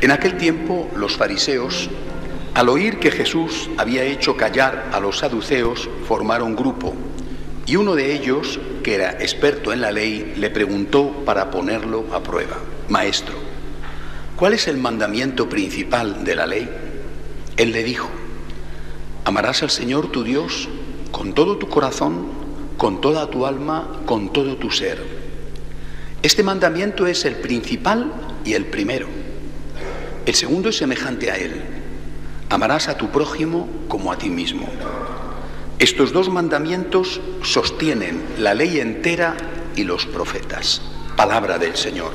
En aquel tiempo los fariseos, al oír que Jesús había hecho callar a los saduceos, formaron grupo, y uno de ellos, que era experto en la ley, le preguntó para ponerlo a prueba: Maestro, ¿cuál es el mandamiento principal de la ley? Él le dijo: amarás al Señor tu Dios con todo tu corazón, con toda tu alma, con todo tu ser. Este mandamiento es el principal y el primero. El segundo es semejante a él: amarás a tu prójimo como a ti mismo. Estos dos mandamientos sostienen la ley entera y los profetas. Palabra del Señor.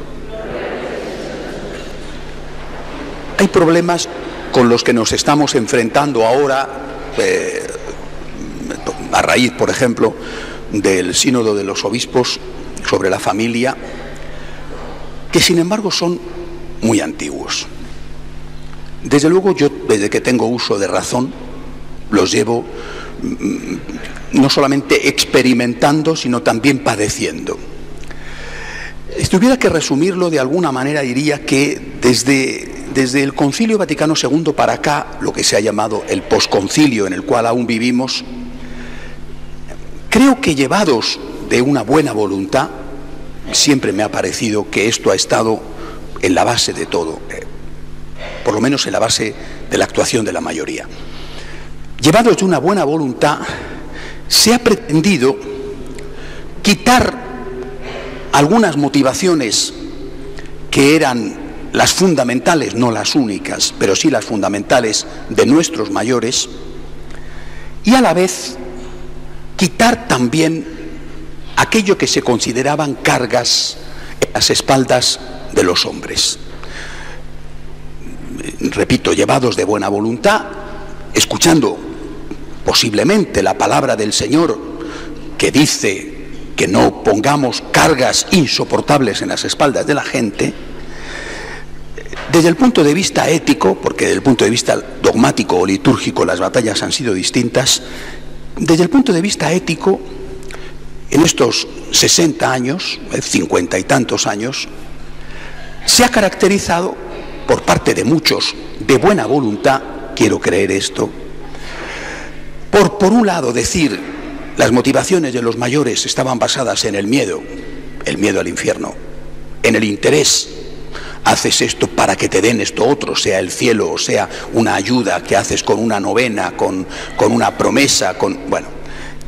Hay problemas con los que nos estamos enfrentando ahora, a raíz, por ejemplo, del Sínodo de los Obispos sobre la familia, que sin embargo son muy antiguos. Desde luego yo, desde que tengo uso de razón, los llevo no solamente experimentando, sino también padeciendo. Si tuviera que resumirlo de alguna manera, diría que desde el Concilio Vaticano II para acá, lo que se ha llamado el posconcilio en el cual aún vivimos, creo que llevados de una buena voluntad, siempre me ha parecido que esto ha estado en la base de todo, por lo menos en la base de la actuación de la mayoría. Llevados de una buena voluntad, se ha pretendido quitar algunas motivaciones que eran las fundamentales, no las únicas, pero sí las fundamentales de nuestros mayores, y a la vez quitar también aquello que se consideraban cargas en las espaldas de los hombres. Repito, llevados de buena voluntad, escuchando posiblemente la palabra del Señor que dice que no pongamos cargas insoportables en las espaldas de la gente. Desde el punto de vista ético, porque desde el punto de vista dogmático o litúrgico las batallas han sido distintas, desde el punto de vista ético, en estos 60 años, 50 y tantos años, se ha caracterizado por parte de muchos de buena voluntad, quiero creer esto, por un lado decir las motivaciones de los mayores estaban basadas en el miedo al infierno, en el interés. Haces esto para que te den esto otro, sea el cielo o sea una ayuda que haces con una novena, con una promesa, bueno.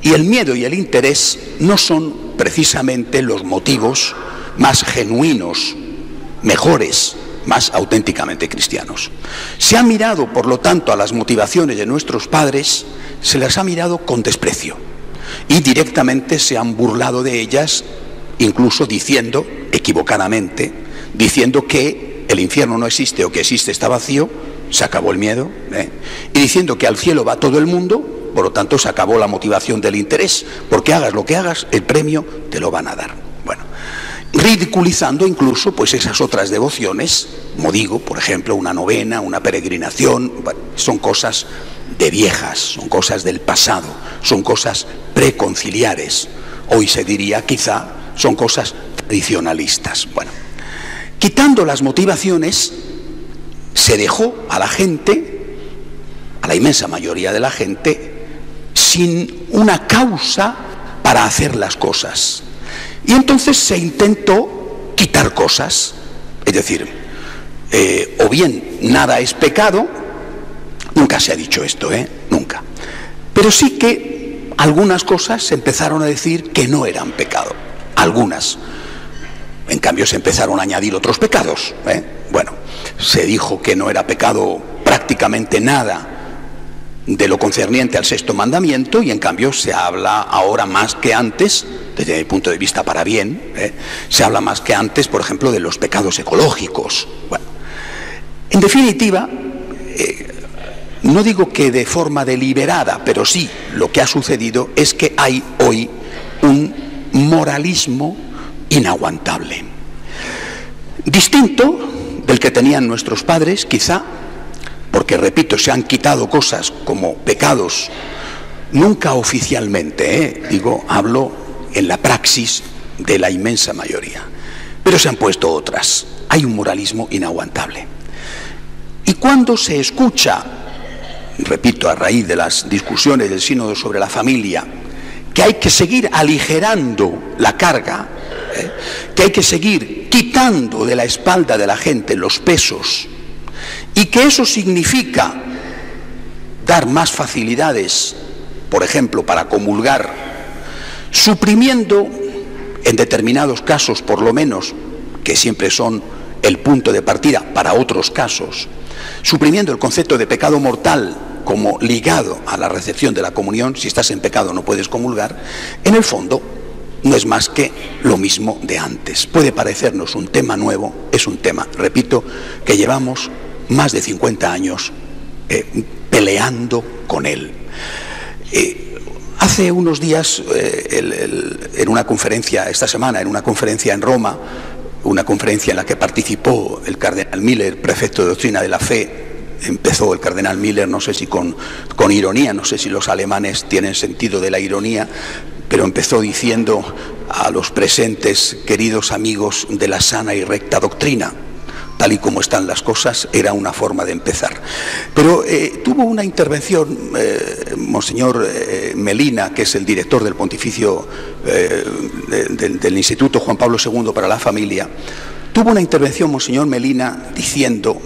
Y el miedo y el interés no son precisamente los motivos más genuinos, mejores, más auténticamente cristianos. Se ha mirado, por lo tanto, a las motivaciones de nuestros padres, se las ha mirado con desprecio y directamente se han burlado de ellas, incluso diciendo, equivocadamente, diciendo que el infierno no existe o que existe está vacío, se acabó el miedo, y diciendo que al cielo va todo el mundo, por lo tanto se acabó la motivación del interés, porque hagas lo que hagas, el premio te lo van a dar. Bueno, ridiculizando incluso pues esas otras devociones, como digo, por ejemplo, una novena, una peregrinación, bueno, son cosas de viejas, son cosas del pasado, son cosas preconciliares. Hoy se diría quizá son cosas tradicionalistas. Bueno, quitando las motivaciones, se dejó a la gente, a la inmensa mayoría de la gente, sin una causa para hacer las cosas. Y entonces se intentó quitar cosas, es decir, o bien nada es pecado, nunca se ha dicho esto, nunca, pero sí que algunas cosas se empezaron a decir que no eran pecado, algunas. En cambio se empezaron a añadir otros pecados, Bueno, se dijo que no era pecado prácticamente nada de lo concerniente al sexto mandamiento, y en cambio se habla ahora más que antes, desde mi punto de vista para bien, se habla más que antes, por ejemplo, de los pecados ecológicos. Bueno, en definitiva, no digo que de forma deliberada, pero sí lo que ha sucedido es que hay hoy un moralismo inaguantable, distinto del que tenían nuestros padres, quizá, porque, repito, se han quitado cosas como pecados, nunca oficialmente, hablo en la praxis de la inmensa mayoría, pero se han puesto otras. Hay un moralismo inaguantable. cuando se escucha, repito, a raíz de las discusiones del sínodo sobre la familia, que hay que seguir aligerando la carga, que hay que seguir quitando de la espalda de la gente los pesos, y que eso significa dar más facilidades, por ejemplo, para comulgar, suprimiendo, en determinados casos por lo menos, que siempre son el punto de partida para otros casos, suprimiendo el concepto de pecado mortal como ligado a la recepción de la comunión. Si estás en pecado no puedes comulgar. En el fondo no es más que lo mismo de antes. Puede parecernos un tema nuevo, es un tema, repito, que llevamos más de 50 años peleando con él. Hace unos días, en una conferencia, esta semana, en una conferencia en Roma, una conferencia en la que participó el cardenal Miller, prefecto de doctrina de la fe. Empezó el cardenal Miller, no sé si con ironía, no sé si los alemanes tienen sentido de la ironía, pero empezó diciendo a los presentes: queridos amigos de la sana y recta doctrina. Tal y como están las cosas, era una forma de empezar. Pero tuvo una intervención Monseñor Melina, que es el director del pontificio del Instituto Juan Pablo II para la Familia. Tuvo una intervención Monseñor Melina diciendo: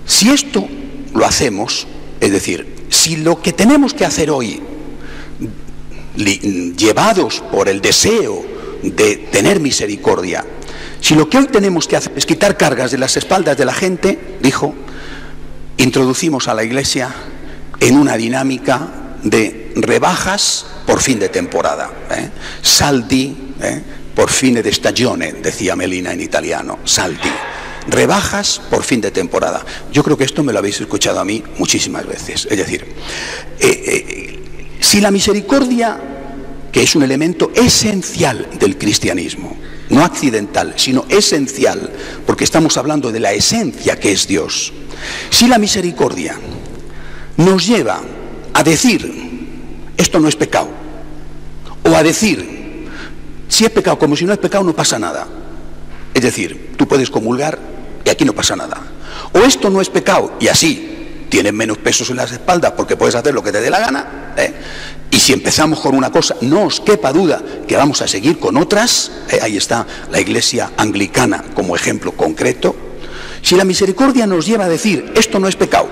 si esto lo hacemos, es decir, si lo que tenemos que hacer hoy, llevados por el deseo de tener misericordia, si lo que hoy tenemos que hacer es quitar cargas de las espaldas de la gente, dijo, introducimos a la Iglesia en una dinámica de rebajas por fin de temporada, saldi por fine de stagione, decía Melina en italiano, saldi, rebajas por fin de temporada. Yo creo que esto me lo habéis escuchado a mí muchísimas veces. Es decir, si la misericordia, que es un elemento esencial del cristianismo, no accidental, sino esencial, porque estamos hablando de la esencia que es Dios, si la misericordia nos lleva a decir esto no es pecado, o a decir si es pecado como si no es pecado, no pasa nada, es decir, tú puedes comulgar y aquí no pasa nada, o esto no es pecado y así tienes menos pesos en las espaldas porque puedes hacer lo que te dé la gana, y si empezamos con una cosa, no os quepa duda que vamos a seguir con otras. Ahí está la Iglesia anglicana como ejemplo concreto. Si la misericordia nos lleva a decir esto no es pecado,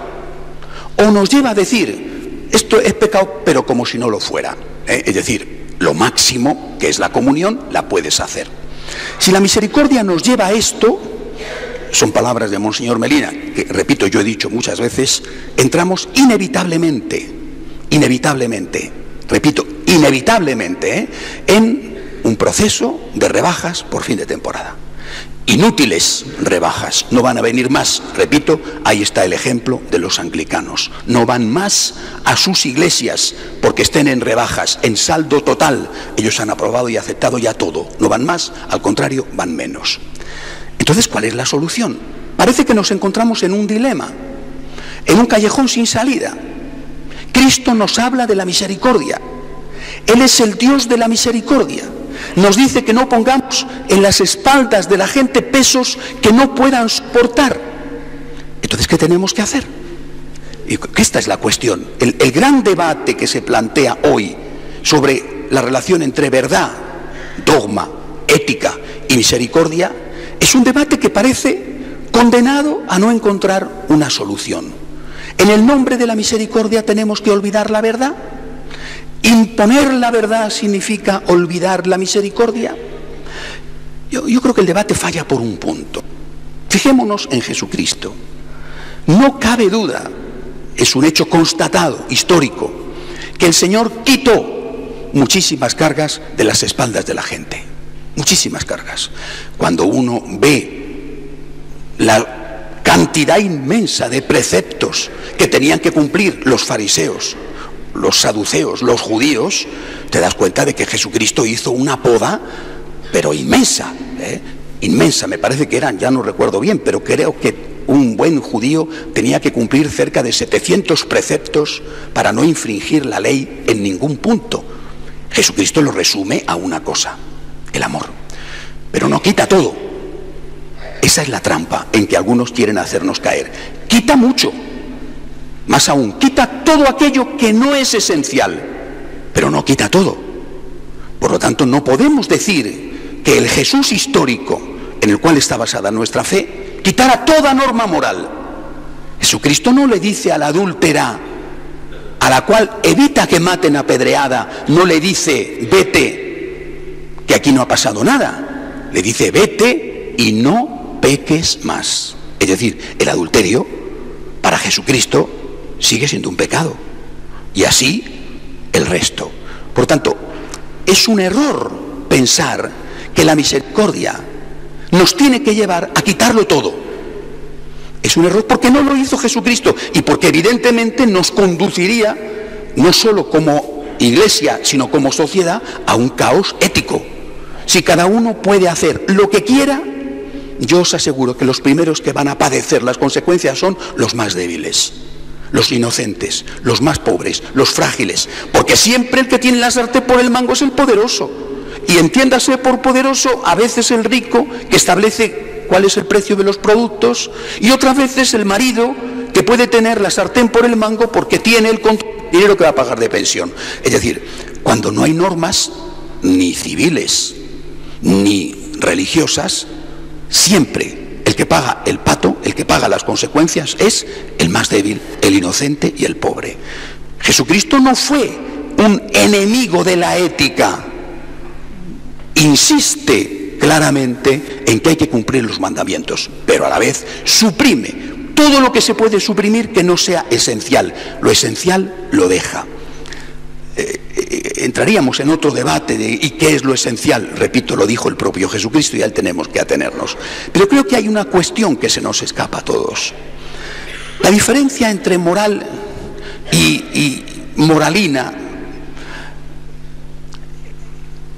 o nos lleva a decir esto es pecado pero como si no lo fuera, es decir, lo máximo que es la comunión la puedes hacer. Si la misericordia nos lleva a esto, son palabras de Monseñor Melina, que repito, yo he dicho muchas veces, entramos inevitablemente, repito, inevitablemente, en un proceso de rebajas por fin de temporada. Inútiles rebajas, no van a venir más, repito, ahí está el ejemplo de los anglicanos, no van más a sus iglesias porque estén en rebajas, en saldo total, ellos han aprobado y aceptado ya todo, no van más, al contrario, van menos. Entonces, ¿cuál es la solución? Parece que nos encontramos en un dilema, en un callejón sin salida. Cristo nos habla de la misericordia. Él es el Dios de la misericordia. Nos dice que no pongamos en las espaldas de la gente pesos que no puedan soportar. Entonces, ¿qué tenemos que hacer? Y esta es la cuestión. El gran debate que se plantea hoy sobre la relación entre verdad, dogma, ética y misericordia es un debate que parece condenado a no encontrar una solución. En el nombre de la misericordia tenemos que olvidar la verdad. ¿Imponer la verdad significa olvidar la misericordia? Yo creo que el debate falla por un punto. Fijémonos en Jesucristo. No cabe duda, es un hecho constatado, histórico, que el Señor quitó muchísimas cargas de las espaldas de la gente. Muchísimas cargas. Cuando uno ve la cantidad inmensa de preceptos que tenían que cumplir los fariseos, los saduceos, los judíos, te das cuenta de que Jesucristo hizo una poda, pero inmensa, inmensa, me parece que eran, ya no recuerdo bien, pero creo que un buen judío tenía que cumplir cerca de 700 preceptos para no infringir la ley en ningún punto. Jesucristo lo resume a una cosa: el amor. Pero no quita todo. Esa es la trampa en que algunos quieren hacernos caer. quita mucho. Más aún, quita todo aquello que no es esencial, pero no quita todo. Por lo tanto, no podemos decir que el Jesús histórico en el cual está basada nuestra fe quitara toda norma moral. Jesucristo no le dice a la adúltera, a la cual evita que maten a pedreada, no le dice, vete, que aquí no ha pasado nada. Le dice, vete y no peques más. Es decir, el adulterio, para Jesucristo, sigue siendo un pecado. Y así, el resto. Por tanto, es un error pensar que la misericordia nos tiene que llevar a quitarlo todo. Es un error porque no lo hizo Jesucristo y porque evidentemente nos conduciría, no solo como iglesia, sino como sociedad, a un caos ético. Si cada uno puede hacer lo que quiera, yo os aseguro que los primeros que van a padecer las consecuencias son los más débiles, los inocentes, los más pobres, los frágiles, porque siempre el que tiene la sartén por el mango es el poderoso. Y entiéndase por poderoso a veces el rico que establece cuál es el precio de los productos, y otras veces el marido que puede tener la sartén por el mango porque tiene el dinero que va a pagar de pensión. Es decir, cuando no hay normas ni civiles ni religiosas, siempre el que paga el pato, el que paga las consecuencias, es el más débil, el inocente y el pobre. Jesucristo no fue un enemigo de la ética. Insiste claramente en que hay que cumplir los mandamientos, pero a la vez suprime todo lo que se puede suprimir que no sea esencial. Lo esencial lo deja. Entraríamos en otro debate de ¿y qué es lo esencial? Repito, lo dijo el propio Jesucristo y a él tenemos que atenernos. Pero creo que hay una cuestión que se nos escapa a todos. La diferencia entre moral y moralina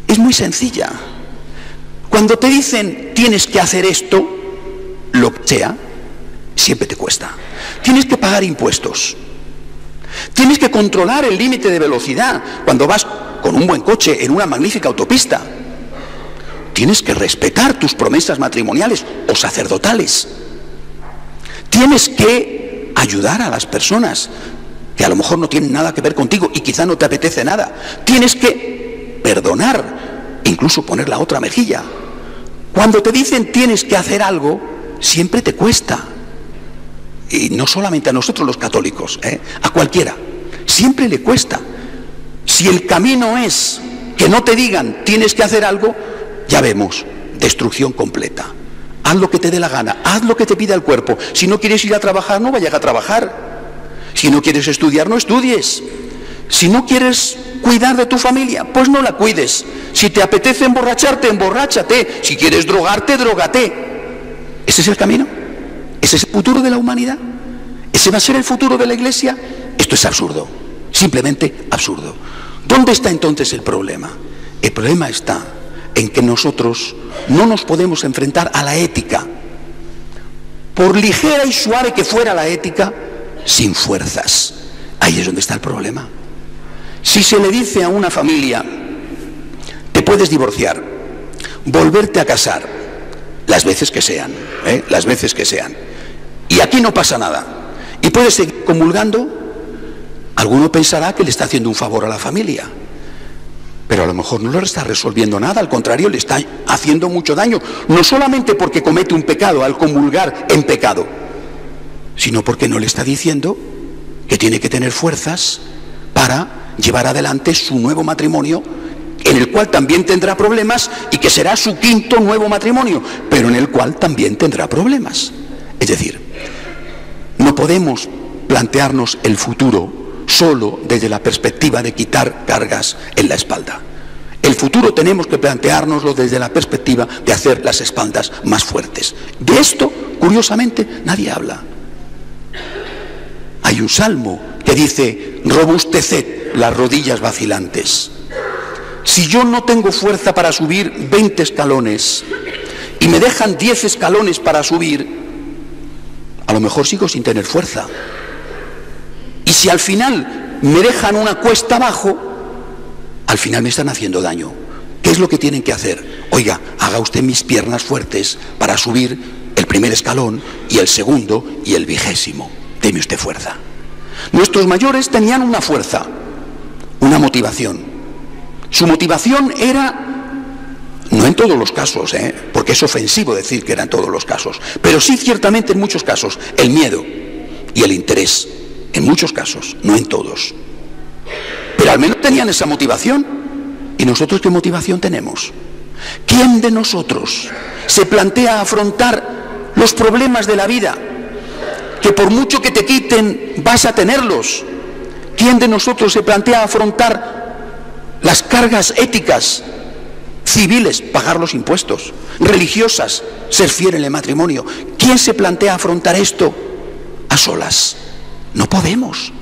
es muy sencilla. Cuando te dicen tienes que hacer esto, lo que sea, siempre te cuesta. Tienes que pagar impuestos. Tienes que controlar el límite de velocidad cuando vas con un buen coche en una magnífica autopista. Tienes que respetar tus promesas matrimoniales o sacerdotales. Tienes que ayudar a las personas que a lo mejor no tienen nada que ver contigo y quizá no te apetece nada. Tienes que perdonar, incluso poner la otra mejilla. Cuando te dicen tienes que hacer algo, siempre te cuesta. Y no solamente a nosotros los católicos, a cualquiera. Siempre le cuesta. Si el camino es que no te digan tienes que hacer algo, ya vemos, destrucción completa. Haz lo que te dé la gana, haz lo que te pida el cuerpo. Si no quieres ir a trabajar, no vayas a trabajar. Si no quieres estudiar, no estudies. Si no quieres cuidar de tu familia, pues no la cuides. Si te apetece emborracharte, emborráchate. Si quieres drogarte, drógate. ¿Ese es el camino? ¿Ese es el futuro de la humanidad? ¿Ese va a ser el futuro de la Iglesia? Esto es absurdo, simplemente absurdo. ¿Dónde está entonces el problema? El problema está en que nosotros no nos podemos enfrentar a la ética, por ligera y suave que fuera la ética, sin fuerzas. Ahí es donde está el problema. Si se le dice a una familia, te puedes divorciar, volverte a casar, las veces que sean, las veces que sean, y aquí no pasa nada, y puedes seguir comulgando, alguno pensará que le está haciendo un favor a la familia, pero a lo mejor no le está resolviendo nada, al contrario, le está haciendo mucho daño, no solamente porque comete un pecado al comulgar en pecado, sino porque no le está diciendo que tiene que tener fuerzas para llevar adelante su nuevo matrimonio, en el cual también tendrá problemas y que será su quinto nuevo matrimonio, pero en el cual también tendrá problemas. Es decir, no podemos plantearnos el futuro solo desde la perspectiva de quitar cargas en la espalda. El futuro tenemos que planteárnoslo desde la perspectiva de hacer las espaldas más fuertes. De esto, curiosamente, nadie habla. Hay un salmo que dice, robusteced las rodillas vacilantes. Si yo no tengo fuerza para subir 20 escalones y me dejan 10 escalones para subir, a lo mejor sigo sin tener fuerza. Y si al final me dejan una cuesta abajo, al final me están haciendo daño. ¿Qué es lo que tienen que hacer? Oiga, haga usted mis piernas fuertes para subir el primer escalón y el segundo y el 20º. Deme usted fuerza. Nuestros mayores tenían una fuerza, una motivación. Su motivación era, no en todos los casos, porque es ofensivo decir que era en todos los casos, pero sí ciertamente en muchos casos, el miedo y el interés. En muchos casos, no en todos. Pero al menos tenían esa motivación. ¿Y nosotros qué motivación tenemos? ¿Quién de nosotros se plantea afrontar los problemas de la vida, que por mucho que te quiten vas a tenerlos? ¿Quién de nosotros se plantea afrontar las cargas éticas, civiles, pagar los impuestos, religiosas, ser fiel en el matrimonio? ¿Quién se plantea afrontar esto a solas? No podemos.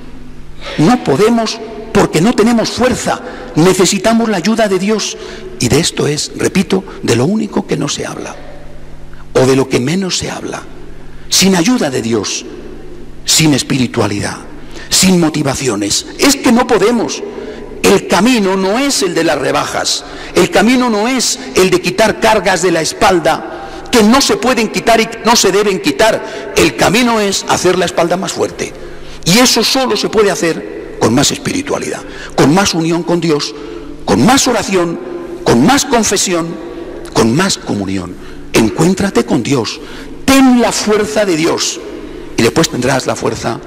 No podemos porque no tenemos fuerza. Necesitamos la ayuda de Dios. Y de esto es, repito, de lo único que no se habla, o de lo que menos se habla. Sin ayuda de Dios, sin espiritualidad, sin motivaciones, es que no podemos. El camino no es el de las rebajas, el camino no es el de quitar cargas de la espalda que no se pueden quitar y que no se deben quitar. El camino es hacer la espalda más fuerte, y eso solo se puede hacer con más espiritualidad, con más unión con Dios, con más oración, con más confesión, con más comunión. Encuéntrate con Dios, ten la fuerza de Dios, y después tendrás la fuerza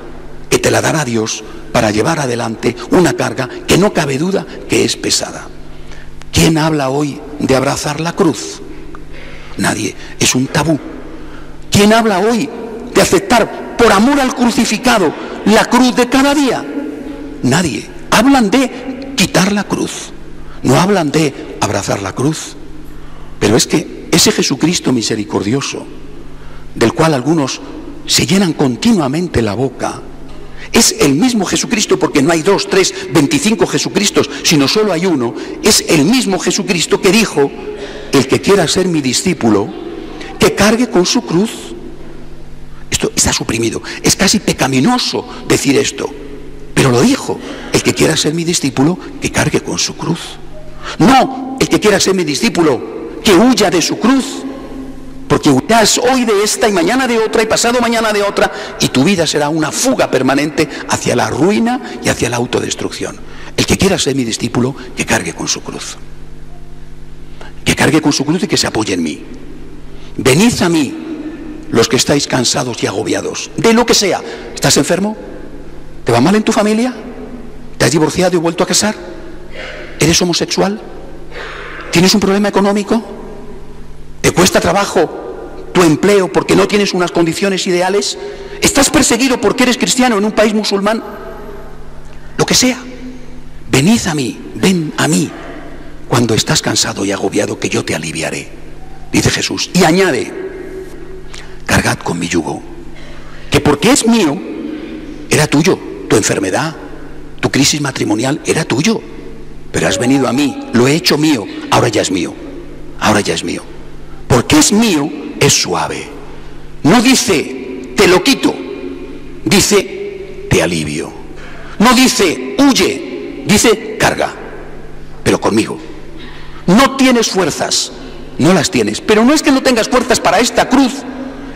que te la dará Dios para llevar adelante una carga que no cabe duda que es pesada. ¿Quién habla hoy de abrazar la cruz? Nadie, es un tabú. ¿Quién habla hoy de aceptar por amor al crucificado la cruz de cada día? Nadie. Hablan de quitar la cruz, no hablan de abrazar la cruz. Pero es que ese Jesucristo misericordioso, del cual algunos se llenan continuamente la boca, es el mismo Jesucristo, porque no hay 2, 3, 25 Jesucristos, sino solo hay uno. Es el mismo Jesucristo que dijo: el que quiera ser mi discípulo, que cargue con su cruz. Esto está suprimido, es casi pecaminoso decir esto, pero lo dijo: el que quiera ser mi discípulo, que cargue con su cruz. No, el que quiera ser mi discípulo, que huya de su cruz, porque huirás hoy de esta y mañana de otra y pasado mañana de otra, y tu vida será una fuga permanente hacia la ruina y hacia la autodestrucción. El que quiera ser mi discípulo, que cargue con su cruz. Que cargue con su cruz y que se apoye en mí. Venid a mí, los que estáis cansados y agobiados, de lo que sea. ¿Estás enfermo? ¿Te va mal en tu familia? ¿Te has divorciado y vuelto a casar? ¿Eres homosexual? ¿Tienes un problema económico? ¿Te cuesta trabajo tu empleo porque no tienes unas condiciones ideales? ¿Estás perseguido porque eres cristiano en un país musulmán? Lo que sea. Venid a mí, ven a mí, cuando estás cansado y agobiado, que yo te aliviaré, dice Jesús. Y añade: cargad con mi yugo, que porque es mío, era tuyo. Tu enfermedad, tu crisis matrimonial, era tuyo, pero has venido a mí, lo he hecho mío, ahora ya es mío, ahora ya es mío. Porque es mío, es suave. No dice te lo quito, dice te alivio. No dice huye, dice carga, pero conmigo. No tienes fuerzas, no las tienes, pero no es que no tengas fuerzas para esta cruz,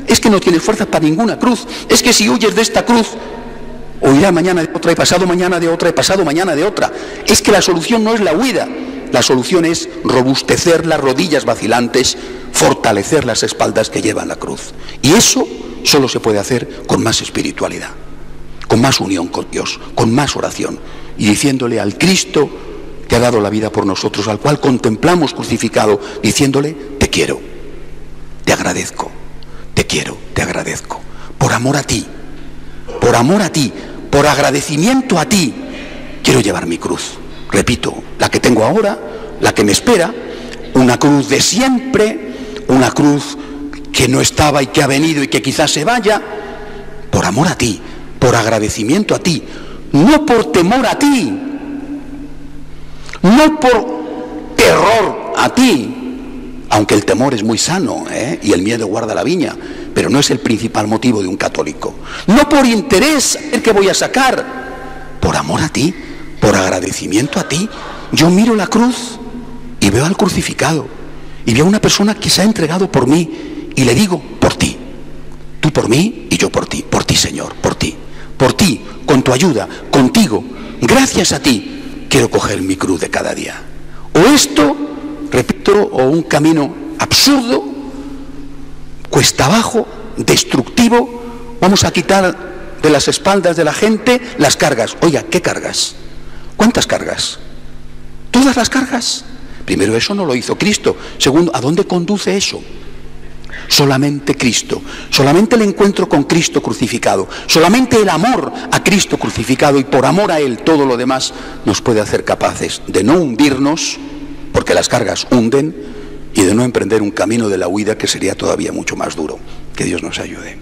es que no tienes fuerzas para ninguna cruz. Es que si huyes de esta cruz, huirá mañana de otra y pasado mañana de otra y pasado mañana de otra. Es que la solución no es la huida, la solución es robustecer las rodillas vacilantes, fortalecer las espaldas que llevan la cruz. Y eso solo se puede hacer con más espiritualidad, con más unión con Dios, con más oración, y diciéndole al Cristo que ha dado la vida por nosotros, al cual contemplamos crucificado, diciéndole: te quiero, te agradezco, te quiero, te agradezco, por amor a ti, por amor a ti, por agradecimiento a ti, quiero llevar mi cruz. Repito, la que tengo ahora, la que me espera, una cruz de siempre, una cruz que no estaba y que ha venido y que quizás se vaya, por amor a ti, por agradecimiento a ti, no por temor a ti, no por terror a ti, aunque el temor es muy sano, y el miedo guarda la viña, pero no es el principal motivo de un católico. No por interés, el que voy a sacar, por amor a ti, por agradecimiento a ti. Yo miro la cruz y veo al crucificado, y veo a una persona que se ha entregado por mí, y le digo: por ti, Tú por mí y yo por ti, Señor, por ti, con tu ayuda, contigo, gracias a ti, quiero coger mi cruz de cada día. O esto, repito, o un camino absurdo, cuesta abajo, destructivo, vamos a quitar de las espaldas de la gente las cargas. Oiga, ¿qué cargas? ¿Cuántas cargas? ¿Todas las cargas? Primero, eso no lo hizo Cristo. Segundo, ¿a dónde conduce eso? Solamente Cristo, solamente el encuentro con Cristo crucificado, solamente el amor a Cristo crucificado y por amor a Él todo lo demás nos puede hacer capaces de no hundirnos, porque las cargas hunden, y de no emprender un camino de la huida que sería todavía mucho más duro. Que Dios nos ayude.